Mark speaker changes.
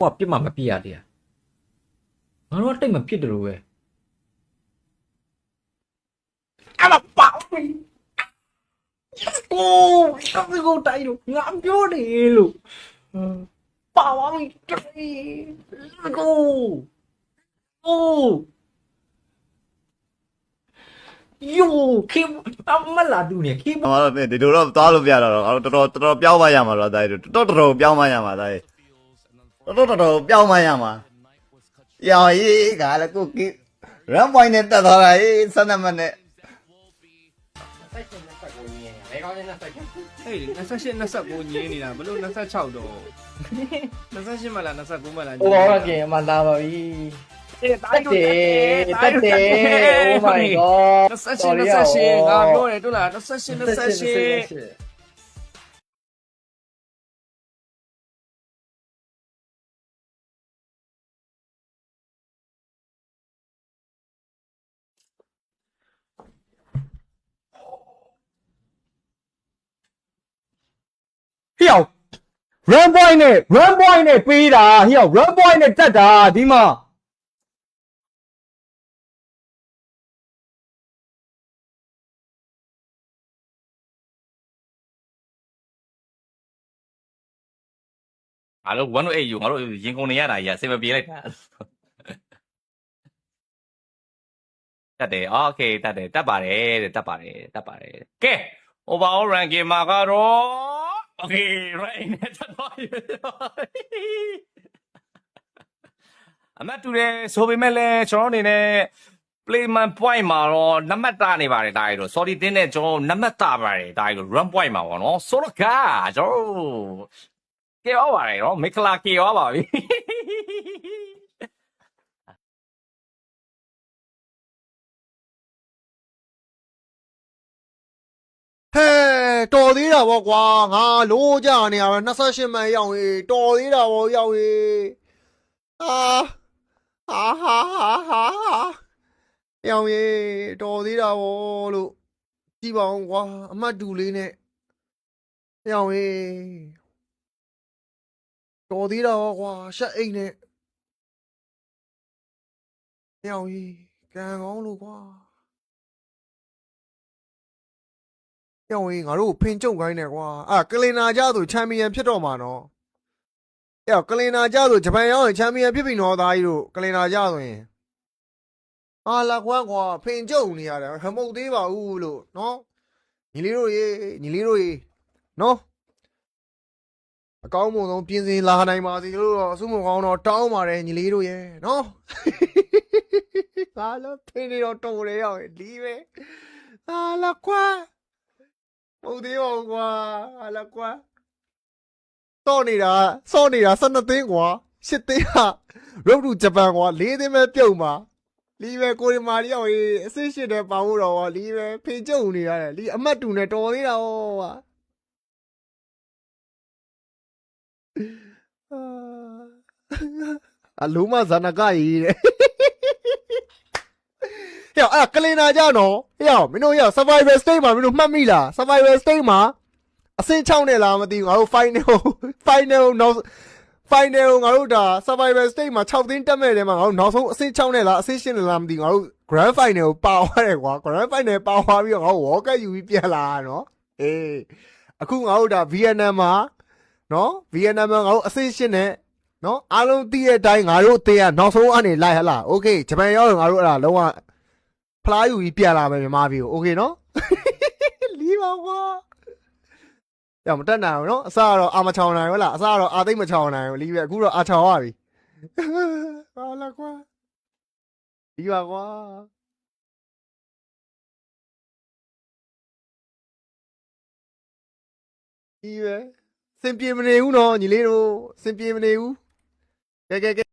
Speaker 1: ဟိုကပြစ်မှမပြစ်ရသေးငါတို့ကတိတ်မဖြစ်တယ်လို့ပဲအဲ့မပေါ့โอ้ရှောက်ကိုတိုက်လို့ငါပြောတယ်လို့ပါဝါမီတိုက်ကိုโอ้ယိုခေအမလာတူနေခေ
Speaker 2: ငါတို့ဒီလိုတော့သွားလို့ပြတော့ငါတို့တော်ပြောင်းမရမှာတော့ဒါတော်ပြောင်းမရမှာဒါတော်ပြောင်းမရမှာရောင်ရေးကလည်းကိုကိရမ်ပွိုင်းနဲ့တက်သွားတာရေး12မိနစ်
Speaker 1: စိုက်ချင်တဲ့ဆက်ကိုညင်းနေဘယ်ကောင်းနေတဲ့စိုက်ချင်
Speaker 3: ဟေး28 29ညင်းနေတာဘလို့26တော့28မလား29မလား
Speaker 1: ဟိုဘောကင်အမလာပါပြီတက်တယ် Oh my god
Speaker 3: 28ငါပြောတယ်တို့လား28
Speaker 4: ဟေ့အောင် run point နဲ့ပေးတာဟေ့အောင် run point နဲ့တက်တာဒီမှာ
Speaker 5: ငါတို့108ယူငါတို့ရင်ကုန်နေရတာကြီးအစင်မပြေလိုက်တာတက်တယ်โอเคတက်ပါတယ်တက်ပါတယ်ကဲ overall ranking မှာကတော့ okay right နဲ့တက်သွားပြီအမတ်တူတယ်ဆိုပေမဲ့လည်းကျွန်တော်အနေနဲ့ playman point မှာတော့နံပါတ်တာနေပါတယ်ဒါရီတို့ sorry တင်းနဲ့ကျွန်တော်နံပါတ်တာပါတယ်ဒါရီတို့ run point မှာပေါ့နော်ဆိုတော့ကကျွန်တော်ကဲရောပါတယ်နော်မိခလာကဲရောပါပြီ
Speaker 6: ဟဲတော်သေးတာဗောကွာငါလိုးကြနေရတော့28မှန်ရောက်ရေတော်သေးတာဗောရောက်ရေဟာရောက်ရေတော်သေးတာဗောလို့ကြည့်ပါဦးကွာအမှတ်တူလေးနဲ့ရောက်ရေတော်သေးတာဗောကွာရှက်အိတ်နဲ့ရောက်ရေကံကောင်းလို့ကွာရောက်ရင်ငါတို့ဖင်ကြုံခိုင်းနေကွာကလင်နာကြဆိုချန်ပီယံဖြစ်တော့မှာနော်ကလင်နာကြဆိုဂျပန်ရောက်ရင်ချန်ပီယံဖြစ်ပြီနော်သားကြီးတို့ကလင်နာကြဆိုရင်လာကွမ်းကွာဖင်ကြုံနေရတယ်မဟုတ်သေးပါဘူးလို့နော်ညီလေးတို့ရေနော်အကောင်းမွန်ဆုံးပြင်ဆင်လာနိုင်ပါစေလို့တော့အဆုမကောင်းတော့တောင်းပါတယ်ညီလေးတို့ရေနော်လာဖင်နေတော့တော်တယ်ရောက်ရင်ဒီပဲလာကွမ်းဟုတ်သေးပါဘူးကွာလာကွာစော့နေတာ12သိန်းကွာ8သိန်းကရုပ်တူဂျပန်ကွာ4သိန်းပဲပြုတ်မှာလီပဲကိုရီမာရီရောက်ရေးအစစ်8တဲ့ပါဖို့တော့လီပဲဖေကျုံနေရတယ်လီအမတ်တူနဲ့တော်သေးတာဟောကွာအလုံးမဇာနကကြီးတဲ့အဲ့ကလင်နာကြနော်မင်းတို့survival state မှာမင်းတို့မှတ်မိလား survival state မှာအဆင့်6နဲ့လားမသိဘူးငါတို့ final နောက် final ငါတို့ဒါ survival state မှာ6သိန်းတက်မဲ့တယ်မှာငါတို့နောက်ဆုံးအဆင့်6နဲ့လားအဆင့်8နဲ့လားမသိဘူးငါတို့ grand final ကိုပါသွားတယ်ကွာ grand final ပါသွားပြီးတော့ငါတို့ world cup ယူပြီးပြန်လာတာနော်အခုငါတို့ဒါ Vietnam မှာနော် Vietnam မှာငါတို့အဆင့်8နဲ့နော်အားလုံးသိတဲ့အတိုင်းငါတို့အသေးကနောက်ဆုံးအနေလိုက်ဟလား okay ဂျပန်ရောက်ရင်ငါတို့အဲ့ဒါလုံးဝဖလားယူပြီးပြန်လာမယ်မြန်မာပြည်ကိုโอเคနော်လီးပါကွာမတက်နိုင်ဘူးနော်အစကတော့အာမချောင်နိုင်ဟုတ်လားအစကတော့အာသိမ့်မချောင်နိုင်ဘူးလီးပဲအခုတော့အာချောင်ရပြီဟာလာကွာလီးပါကွာလီးပဲစင်ပြေမနေဘူးနော်ညီလေးတို့စင်ပြေမနေဘူးကဲ